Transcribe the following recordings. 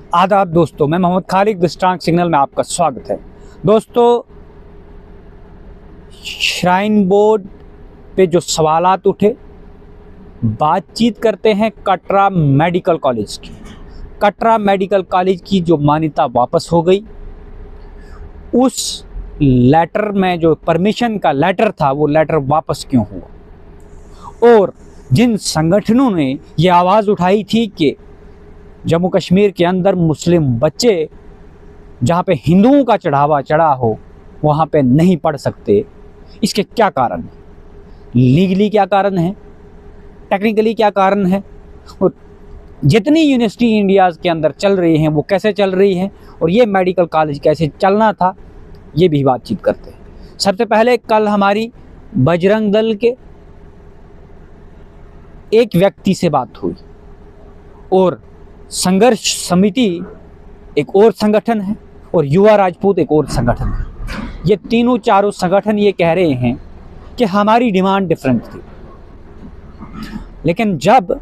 आदाब दोस्तों, मैं Mohammad Khalid the strong signal में आपका स्वागत है। दोस्तों, श्राइन बोर्ड पे जो सवालात उठे, बातचीत करते हैं कटरा मेडिकल कॉलेज की। कटरा मेडिकल कॉलेज की जो मान्यता वापस हो गई, उस लेटर में जो परमिशन का लेटर था वो लेटर वापस क्यों हुआ, और जिन संगठनों ने ये आवाज़ उठाई थी कि जम्मू कश्मीर के अंदर मुस्लिम बच्चे जहाँ पे हिंदुओं का चढ़ावा चढ़ा हो वहाँ पे नहीं पढ़ सकते, इसके क्या कारण है, लीगली क्या कारण है, टेक्निकली क्या कारण है, और जितनी यूनिवर्सिटी इंडिया के अंदर चल रही हैं वो कैसे चल रही हैं, और ये मेडिकल कॉलेज कैसे चलना था, ये भी बातचीत करते हैं। सबसे पहले कल हमारी बजरंग दल के एक व्यक्ति से बात हुई, और संघर्ष समिति एक और संगठन है और युवा राजपूत एक और संगठन है। ये तीनों चारों संगठन ये कह रहे हैं कि हमारी डिमांड डिफरेंट थी, लेकिन जब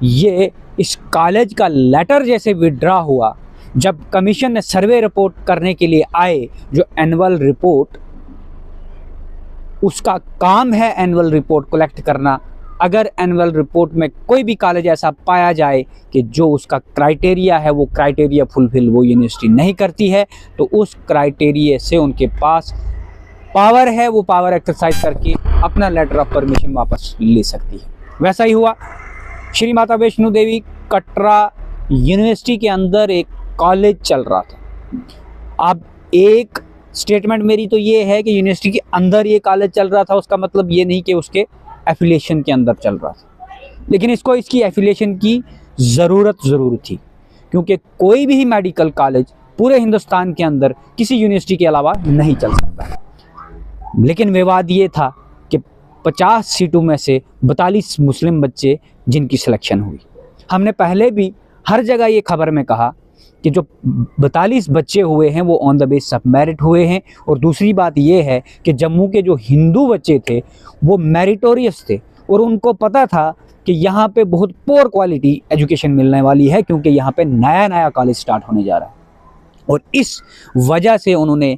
ये इस कॉलेज का लेटर जैसे विड्रॉ हुआ, जब कमीशन ने सर्वे रिपोर्ट करने के लिए आए, जो एनुअल रिपोर्ट, उसका काम है एनुअल रिपोर्ट कलेक्ट करना। अगर एनुअल रिपोर्ट में कोई भी कॉलेज ऐसा पाया जाए कि जो उसका क्राइटेरिया है वो क्राइटेरिया फुलफिल वो यूनिवर्सिटी नहीं करती है, तो उस क्राइटेरिया से उनके पास पावर है, वो पावर एक्सरसाइज करके अपना लेटर ऑफ परमिशन वापस ले सकती है। वैसा ही हुआ। श्री माता वैष्णो देवी कटरा यूनिवर्सिटी के अंदर एक कॉलेज चल रहा था। अब एक स्टेटमेंट मेरी तो ये है कि यूनिवर्सिटी के अंदर ये कॉलेज चल रहा था, उसका मतलब ये नहीं कि उसके एफिलिएशन के अंदर चल रहा था, लेकिन इसको इसकी एफिलिएशन की ज़रूरत ज़रूर थी, क्योंकि कोई भी मेडिकल कॉलेज पूरे हिंदुस्तान के अंदर किसी यूनिवर्सिटी के अलावा नहीं चल सकता। लेकिन विवाद ये था कि 50 सीटों में से 42 मुस्लिम बच्चे जिनकी सिलेक्शन हुई। हमने पहले भी हर जगह ये खबर में कहा कि जो 42 बच्चे हुए हैं वो on the base of merit हुए हैं, और दूसरी बात ये है कि जम्मू के जो हिंदू बच्चे थे वो मेरिटोरियस थे, और उनको पता था कि यहाँ पे बहुत पोर क्वालिटी एजुकेशन मिलने वाली है, क्योंकि यहाँ पे नया नया कॉलेज स्टार्ट होने जा रहा है। और इस वजह से उन्होंने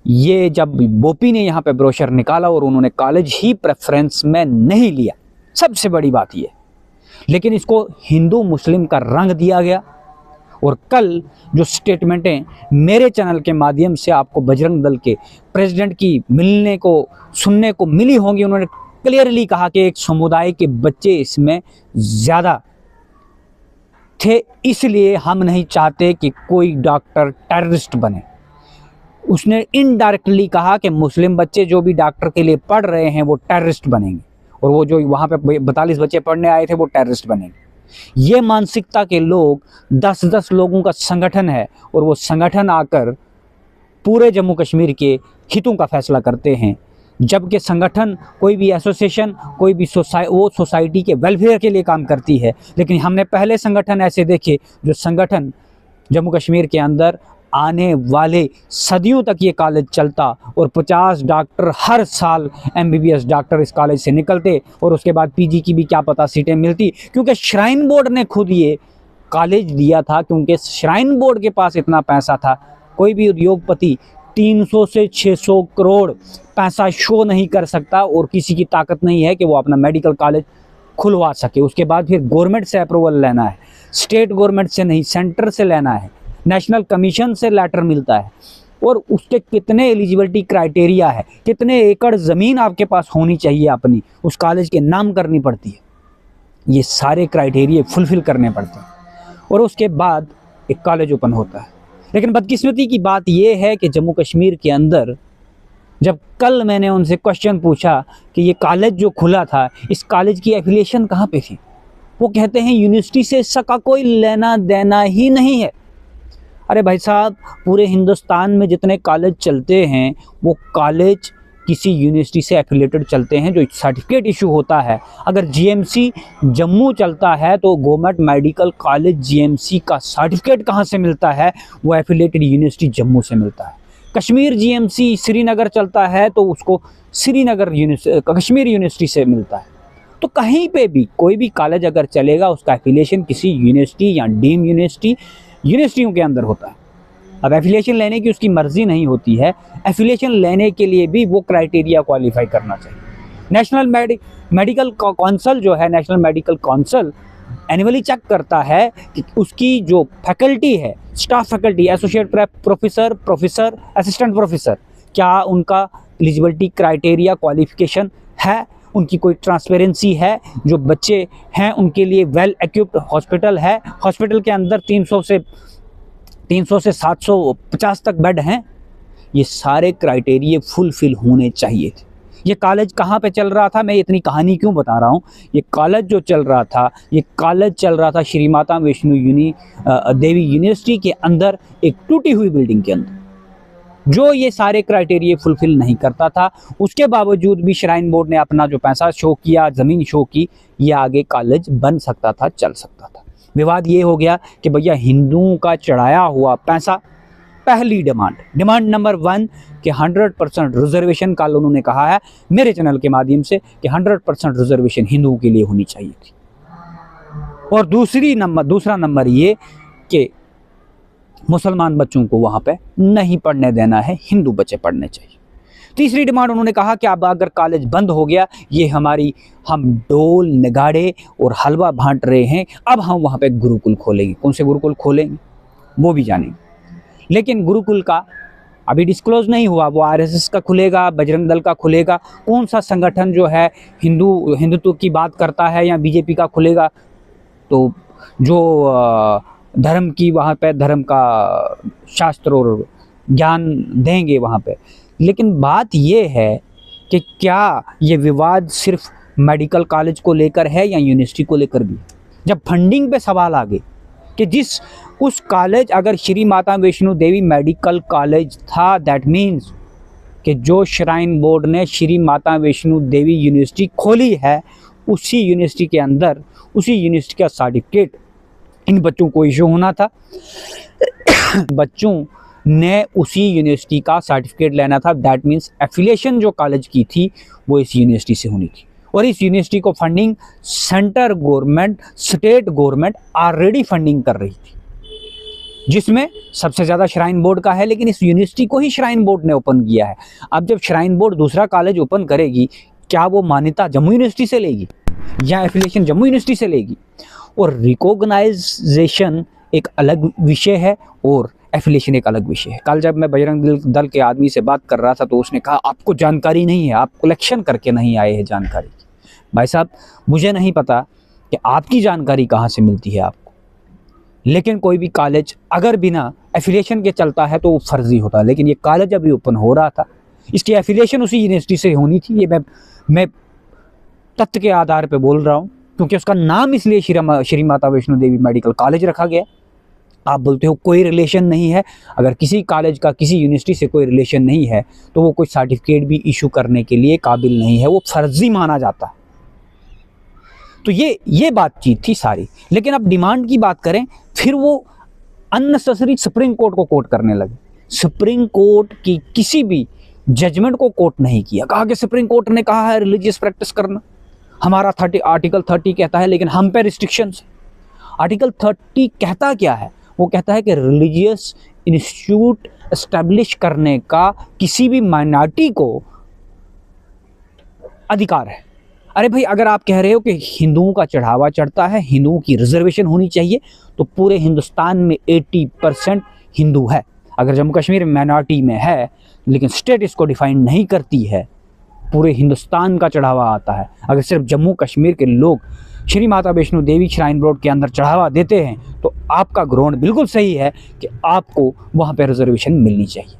ये, जब बोपी ने यहाँ पे ब्रोशर निकाला और उन्होंने कॉलेज ही प्रेफरेंस में नहीं लिया, सबसे बड़ी बात ये। लेकिन इसको हिंदू मुस्लिम का रंग दिया गया, और कल जो स्टेटमेंटें मेरे चैनल के माध्यम से आपको बजरंग दल के प्रेसिडेंट की मिलने को सुनने को मिली होंगी, उन्होंने क्लियरली कहा कि एक समुदाय के बच्चे इसमें ज़्यादा थे, इसलिए हम नहीं चाहते कि कोई डॉक्टर टेररिस्ट बने। उसने इनडायरेक्टली कहा कि मुस्लिम बच्चे जो भी डॉक्टर के लिए पढ़ रहे हैं वो टेररिस्ट बनेंगे, और वो जो वहाँ पे 42 बच्चे पढ़ने आए थे वो टेररिस्ट बनेंगे। ये मानसिकता के लोग 10-10 लोगों का संगठन है, और वो संगठन आकर पूरे जम्मू कश्मीर के हितों का फैसला करते हैं, जबकि संगठन कोई भी एसोसिएशन, कोई भी वो सोसाइटी के वेलफेयर के लिए काम करती है। लेकिन हमने पहले संगठन ऐसे देखे जो संगठन जम्मू कश्मीर के अंदर आने वाले सदियों तक ये कॉलेज चलता, और 50 डॉक्टर हर साल MBBS डॉक्टर इस कॉलेज से निकलते, और उसके बाद PG की भी क्या पता सीटें मिलती, क्योंकि श्राइन बोर्ड ने खुद ये कॉलेज दिया था, क्योंकि श्राइन बोर्ड के पास इतना पैसा था। कोई भी उद्योगपति 300 से 600 करोड़ पैसा शो नहीं कर सकता, और किसी की ताकत नहीं है कि वो अपना मेडिकल कॉलेज खुलवा सके। उसके बाद फिर गवर्नमेंट से अप्रूवल लेना है, स्टेट गवर्नमेंट से नहीं, सेंटर से लेना है, नेशनल कमीशन से लेटर मिलता है, और उसके कितने एलिजिबिलिटी क्राइटेरिया है, कितने एकड़ ज़मीन आपके पास होनी चाहिए अपनी, उस कॉलेज के नाम करनी पड़ती है। ये सारे क्राइटेरिया फुलफिल करने पड़ते हैं, और उसके बाद एक कॉलेज ओपन होता है। लेकिन बदकिस्मती की बात यह है कि जम्मू कश्मीर के अंदर, जब कल मैंने उनसे क्वेश्चन पूछा कि ये कॉलेज जो खुला था, इस कॉलेज की एफिलिएशन कहाँ पे थी, वो कहते हैं यूनिवर्सिटी से इसका कोई लेना देना ही नहीं है। अरे भाई साहब, पूरे हिंदुस्तान में जितने कॉलेज चलते हैं वो कॉलेज किसी यूनिवर्सिटी से एफिलिएटेड चलते हैं, जो सर्टिफिकेट इशू होता है। अगर GMC जम्मू चलता है तो गवर्नमेंट मेडिकल कॉलेज GMC का सर्टिफिकेट कहाँ से मिलता है, वो एफिलिएटेड यूनिवर्सिटी जम्मू से मिलता है। कश्मीर GMC श्रीनगर चलता है तो उसको कश्मीर यूनिवर्सिटी से मिलता है। तो कहीं पे भी कोई भी कॉलेज अगर चलेगा उसका एफिलिएशन किसी यूनिवर्सिटी या डीम यूनिवर्सिटियों के अंदर होता है। अब एफिलिएशन लेने की उसकी मर्जी नहीं होती है, एफिलिएशन लेने के लिए भी वो क्राइटेरिया क्वालिफाई करना चाहिए। नेशनल मेडिकल काउंसिल जो है, national medical council annually check करता है कि उसकी जो फैकल्टी है, staff faculty, associate professor, assistant professor, क्या उनका एलिजिबिलिटी क्राइटेरिया क्वालिफिकेशन है, उनकी कोई ट्रांसपेरेंसी है, जो बच्चे हैं उनके लिए वेल इक्विप्ड हॉस्पिटल है, हॉस्पिटल के अंदर 300 से 750 तक बेड हैं। ये सारे क्राइटेरिया फुलफिल होने चाहिए थे। ये कॉलेज कहाँ पे चल रहा था, मैं इतनी कहानी क्यों बता रहा हूँ। ये कॉलेज जो चल रहा था, ये कॉलेज चल रहा था श्री माता वैष्णो देवी यूनिवर्सिटी के अंदर, एक टूटी हुई बिल्डिंग के अंदर, जो ये सारे क्राइटेरिया फुलफिल नहीं करता था। उसके बावजूद भी श्राइन बोर्ड ने अपना जो पैसा शो किया, ज़मीन शो की, ये आगे कॉलेज बन सकता था, चल सकता था। विवाद ये हो गया कि भैया हिंदुओं का चढ़ाया हुआ पैसा, पहली डिमांड नंबर 1 कि 100% रिजर्वेशन का उन्होंने कहा है मेरे चैनल के माध्यम से कि 100% रिजर्वेशन हिंदुओं के लिए होनी चाहिए थी। और दूसरा नंबर ये कि मुसलमान बच्चों को वहाँ पे नहीं पढ़ने देना है, हिंदू बच्चे पढ़ने चाहिए। तीसरी डिमांड उन्होंने कहा कि अब अगर कॉलेज बंद हो गया, ये हम ढोल नगाड़े और हलवा बांट रहे हैं, अब हम वहाँ पे गुरुकुल खोलेंगे। कौन से गुरुकुल खोलेंगे वो भी जानेंगे, लेकिन गुरुकुल का अभी डिस्क्लोज नहीं हुआ। वो आरएसएस का खुलेगा, बजरंग दल का खुलेगा, कौन सा संगठन जो है हिंदुत्व की बात करता है, या बीजेपी का खुलेगा, तो जो धर्म की वहाँ पे धर्म का शास्त्र और ज्ञान देंगे वहाँ पे। लेकिन बात ये है कि क्या ये विवाद सिर्फ मेडिकल कॉलेज को लेकर है या यूनिवर्सिटी को लेकर भी। जब फंडिंग पे सवाल आ गए कि उस कॉलेज अगर श्री माता वैष्णो देवी मेडिकल कॉलेज था, दैट मीन्स कि जो श्राइन बोर्ड ने श्री माता वैष्णो देवी यूनिवर्सिटी खोली है, उसी यूनिवर्सिटी के अंदर उसी यूनिवर्सिटी का सर्टिफिकेट इन बच्चों को इशू होना था। बच्चों ने उसी यूनिवर्सिटी का सर्टिफिकेट लेना था। दैट मीन्स एफिलिएशन जो कॉलेज की थी वो इस यूनिवर्सिटी से होनी थी। और इस यूनिवर्सिटी को funding centre government, state government already funding कर रही थी, जिसमें सबसे ज़्यादा श्राइन बोर्ड का है। लेकिन इस यूनिवर्सिटी को ही श्राइन बोर्ड ने ओपन किया है। अब जब श्राइन बोर्ड दूसरा कॉलेज ओपन करेगी, क्या वो मान्यता जम्मू यूनिवर्सिटी से लेगी या एफिलिएशन जम्मू यूनिवर्सिटी से लेगी? और रिकॉग्नाइजेशन एक अलग विषय है और एफिलिएशन एक अलग विषय है। कल जब मैं बजरंग दल के आदमी से बात कर रहा था तो उसने कहा आपको जानकारी नहीं है, आप कलेक्शन करके नहीं आए हैं जानकारी की। भाई साहब, मुझे नहीं पता कि आपकी जानकारी कहाँ से मिलती है आपको, लेकिन कोई भी कॉलेज अगर बिना एफिलिएशन के चलता है तो वो फर्जी होता है। लेकिन ये कॉलेज अभी ओपन हो रहा था, इसकी एफिलिएशन उसी यूनिवर्सिटी से होनी थी। ये मैं तथ्य के आधार पर बोल रहा हूँ, क्योंकि उसका नाम इसलिए श्री माता वैष्णो देवी मेडिकल कॉलेज रखा गया। आप बोलते हो कोई रिलेशन नहीं है। अगर किसी कॉलेज का किसी यूनिवर्सिटी से कोई रिलेशन नहीं है तो वो कोई सर्टिफिकेट भी इशू करने के लिए काबिल नहीं है, वो फर्जी माना जाता है। तो ये बातचीत थी सारी। लेकिन अब डिमांड की बात करें, फिर वो अननेसेसरी सुप्रीम कोर्ट को कोर्ट करने लगे। सुप्रीम कोर्ट की किसी भी जजमेंट को कोर्ट नहीं किया। कहा कि सुप्रीम कोर्ट ने कहा है रिलीजियस प्रैक्टिस करना, हमारा आर्टिकल 30 कहता है, लेकिन हम पे रिस्ट्रिक्शंस। आर्टिकल 30 कहता क्या है? वो कहता है कि रिलीजियस इंस्टीट्यूट एस्टेब्लिश करने का किसी भी माइनॉरिटी को अधिकार है। अरे भाई, अगर आप कह रहे हो कि हिंदुओं का चढ़ावा चढ़ता है, हिंदुओं की रिजर्वेशन होनी चाहिए, तो पूरे हिंदुस्तान में 80% हिंदू है। अगर जम्मू कश्मीर माइनॉरिटी में है लेकिन स्टेट इसको डिफाइन नहीं करती है, पूरे हिंदुस्तान का चढ़ावा आता है। अगर सिर्फ जम्मू कश्मीर के लोग श्री माता वैष्णो देवी श्राइन बोर्ड के अंदर चढ़ावा देते हैं तो आपका ग्राउंड बिल्कुल सही है कि आपको वहाँ पे रिजर्वेशन मिलनी चाहिए।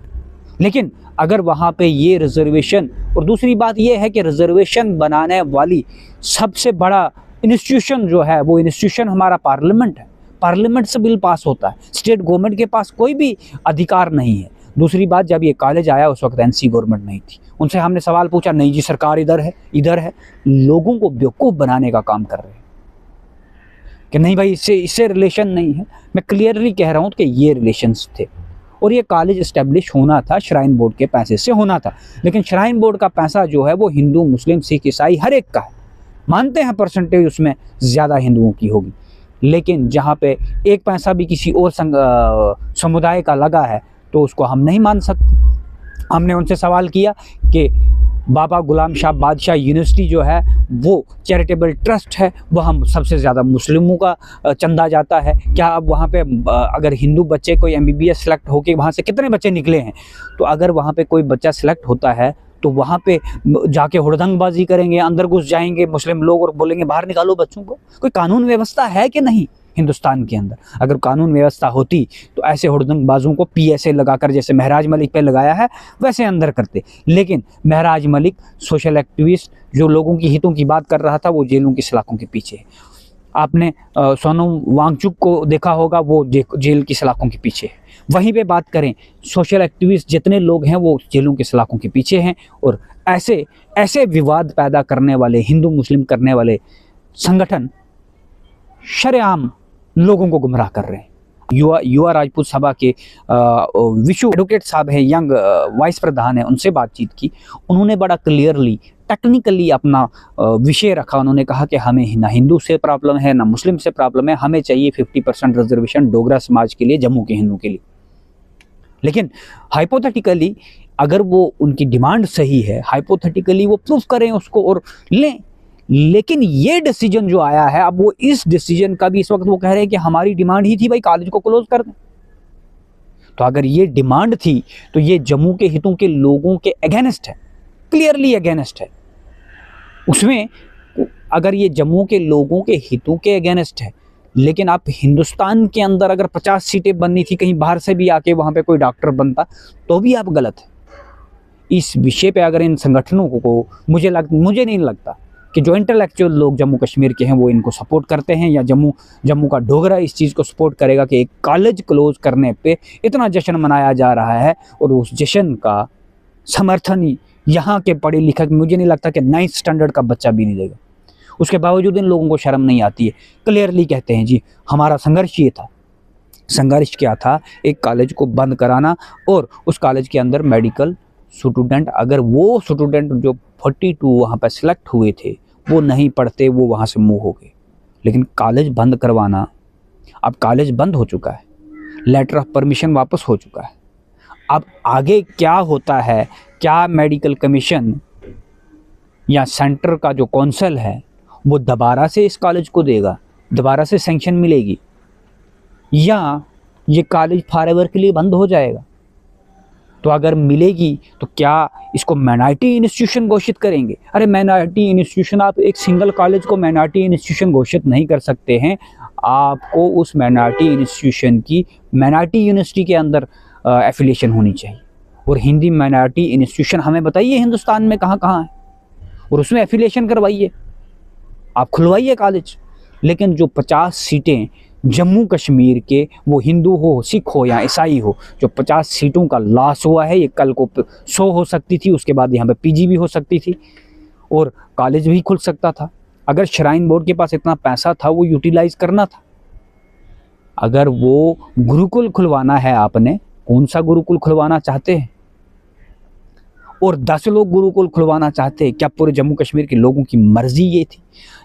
लेकिन अगर वहाँ पे ये रिजर्वेशन, और दूसरी बात ये है कि रिजर्वेशन बनाने वाली सबसे बड़ा इंस्टीट्यूशन जो है वो इंस्टीट्यूशन हमारा पार्लियामेंट है। पार्लियामेंट से बिल पास होता है, स्टेट गवर्नमेंट के पास कोई भी अधिकार नहीं है। दूसरी बात, जब ये कॉलेज आया उस वक्त एनसी गवर्नमेंट नहीं थी। उनसे हमने सवाल पूछा, नहीं जी सरकार इधर है। लोगों को बेवकूफ़ बनाने का काम कर रहे हैं कि नहीं भाई इससे रिलेशन नहीं है। मैं क्लियरली कह रहा हूँ कि ये रिलेशंस थे और ये कॉलेज इस्टेब्लिश होना था, श्राइन बोर्ड के पैसे से होना था। लेकिन श्राइन बोर्ड का पैसा जो है वो हिंदू, मुस्लिम, सिख, ईसाई हर एक का है। मानते हैं परसेंटेज उसमें ज़्यादा हिंदुओं की होगी, लेकिन जहाँ पे एक पैसा भी किसी और समुदाय का लगा है तो उसको हम नहीं मान सकते। हमने उनसे सवाल किया कि बाबा गुलाम शाह बादशाह यूनिवर्सिटी जो है वो चैरिटेबल ट्रस्ट है, वहाँ सबसे ज़्यादा मुस्लिमों का चंदा जाता है, क्या अब वहाँ पे अगर हिंदू बच्चे कोई MBBS सेलेक्ट होके वहाँ से कितने बच्चे निकले हैं, तो अगर वहाँ पे कोई बच्चा सेलेक्ट होता है तो वहाँ पे जाके हुड़दंगबाजी करेंगे, अंदर घुस जाएंगे मुस्लिम लोग और बोलेंगे बाहर निकालो बच्चों को। कोई कानून व्यवस्था है कि नहीं हिंदुस्तान के अंदर? अगर कानून व्यवस्था होती तो ऐसे हुड़दंगबाजों को PSA लगाकर जैसे महराज मलिक पे लगाया है वैसे अंदर करते। लेकिन महराज मलिक सोशल एक्टिविस्ट जो लोगों की हितों की बात कर रहा था वो जेलों की सलाखों के पीछे है। आपने सोनम वांगचुक को देखा होगा, वो जेल की सलाखों के पीछे है। वहीं पे बात करें सोशल एक्टिविस्ट जितने लोग हैं वो जेलों की सलाखों के पीछे हैं, और ऐसे ऐसे विवाद पैदा करने वाले हिंदू मुस्लिम करने वाले संगठन शरेआम लोगों को गुमराह कर रहे हैं। युवा राजपूत सभा के विशु एडवोकेट साहब हैं, यंग वाइस प्रधान हैं, उनसे बातचीत की। उन्होंने बड़ा क्लियरली टेक्निकली अपना विषय रखा। उन्होंने कहा कि हमें ना हिंदू से प्रॉब्लम है ना मुस्लिम से प्रॉब्लम है, हमें चाहिए 50% रिजर्वेशन डोगरा समाज के लिए, जम्मू के हिंदू के लिए। लेकिन हाइपोथेटिकली अगर वो उनकी डिमांड सही है, हाइपोथेटिकली वो प्रूफ करें उसको और लें। लेकिन ये डिसीजन जो आया है, अब वो इस डिसीजन का भी इस वक्त वो कह रहे हैं कि हमारी डिमांड ही थी भाई कॉलेज को क्लोज कर दें। तो अगर ये डिमांड थी तो ये जम्मू के हितों के लोगों के अगेंस्ट है, क्लियरली अगेंस्ट है। उसमें अगर ये जम्मू के लोगों के हितों के अगेंस्ट है, लेकिन आप हिंदुस्तान के अंदर अगर 50 सीटें बननी थी, कहीं बाहर से भी आके वहाँ पे कोई डॉक्टर बनता, तो भी आप गलत है। इस विषय पे अगर इन संगठनों को मुझे नहीं लगता कि जो इंटेलेक्चुअल लोग जम्मू कश्मीर के हैं वो इनको सपोर्ट करते हैं, या जम्मू का डोगरा इस चीज़ को सपोर्ट करेगा कि एक कॉलेज क्लोज करने पे इतना जश्न मनाया जा रहा है, और उस जश्न का समर्थन यहाँ के पढ़े लिखे, मुझे नहीं लगता कि 9th स्टैंडर्ड का बच्चा भी नहीं देगा। उसके बावजूद इन लोगों को शर्म नहीं आती है, क्लियरली कहते हैं जी हमारा संघर्ष ये था। संघर्ष क्या था? एक कॉलेज को बंद कराना, और उस कॉलेज के अंदर मेडिकल स्टूडेंट, अगर वो स्टूडेंट जो 42 वहाँ पर सिलेक्ट हुए थे वो नहीं पढ़ते, वो वहाँ से मूव हो गए। लेकिन कॉलेज बंद करवाना, अब कॉलेज बंद हो चुका है, लेटर ऑफ परमिशन वापस हो चुका है। अब आगे क्या होता है, क्या मेडिकल कमीशन या सेंटर का जो कौंसिल है वो दोबारा से इस कॉलेज को देगा, दोबारा से सैंक्शन मिलेगी, या ये कॉलेज फॉरएवर के लिए बंद हो जाएगा? तो अगर मिलेगी तो क्या इसको माइनॉरिटी इंस्टीट्यूशन घोषित करेंगे? अरे माइनॉरिटी इंस्टीट्यूशन, आप एक सिंगल कॉलेज को माइनॉरिटी इंस्टीट्यूशन घोषित नहीं कर सकते हैं। आपको उस माइनॉरिटी इंस्टीट्यूशन की माइनॉरिटी यूनिवर्सिटी के अंदर एफिलिएशन होनी चाहिए। और हिंदी माइनॉरिटी इंस्टीट्यूशन हमें बताइए हिंदुस्तान में कहाँ कहाँ है, और उसमें एफिलिएशन करवाइए, आप खुलवाइए कॉलेज। लेकिन जो 50 सीटें जम्मू कश्मीर के, वो हिंदू हो, सिख हो या ईसाई हो, जो 50 सीटों का लॉस हुआ है, ये कल को 100 हो सकती थी, उसके बाद यहाँ पे PG भी हो सकती थी और कॉलेज भी खुल सकता था। अगर श्राइन बोर्ड के पास इतना पैसा था वो यूटिलाइज करना था। अगर वो गुरुकुल खुलवाना है, आपने कौन सा गुरुकुल खुलवाना चाहते हैं? और 10 लोग गुरुकुल खुलवाना चाहते हैं, क्या पूरे जम्मू कश्मीर के लोगों की मर्जी ये थी?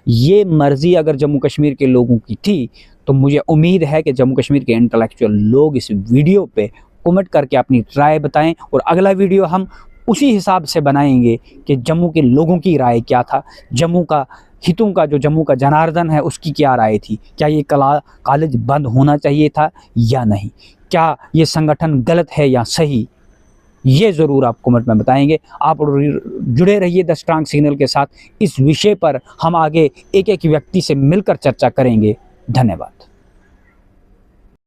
ये मर्जी अगर जम्मू कश्मीर के लोगों की थी तो मुझे उम्मीद है कि जम्मू कश्मीर के इंटेलेक्चुअल लोग इस वीडियो पे कमेंट करके अपनी राय बताएं, और अगला वीडियो हम उसी हिसाब से बनाएंगे कि जम्मू के लोगों की राय क्या था, जम्मू का हितों का, जो जम्मू का जनार्दन है उसकी क्या राय थी, क्या ये कॉलेज बंद होना चाहिए था या नहीं, क्या ये संगठन गलत है या सही, ये ज़रूर आप कमेंट में बताएंगे। आप जुड़े रहिए द स्ट्रांग सिग्नल के साथ। इस विषय पर हम आगे एक एक व्यक्ति से मिलकर चर्चा करेंगे। धन्यवाद।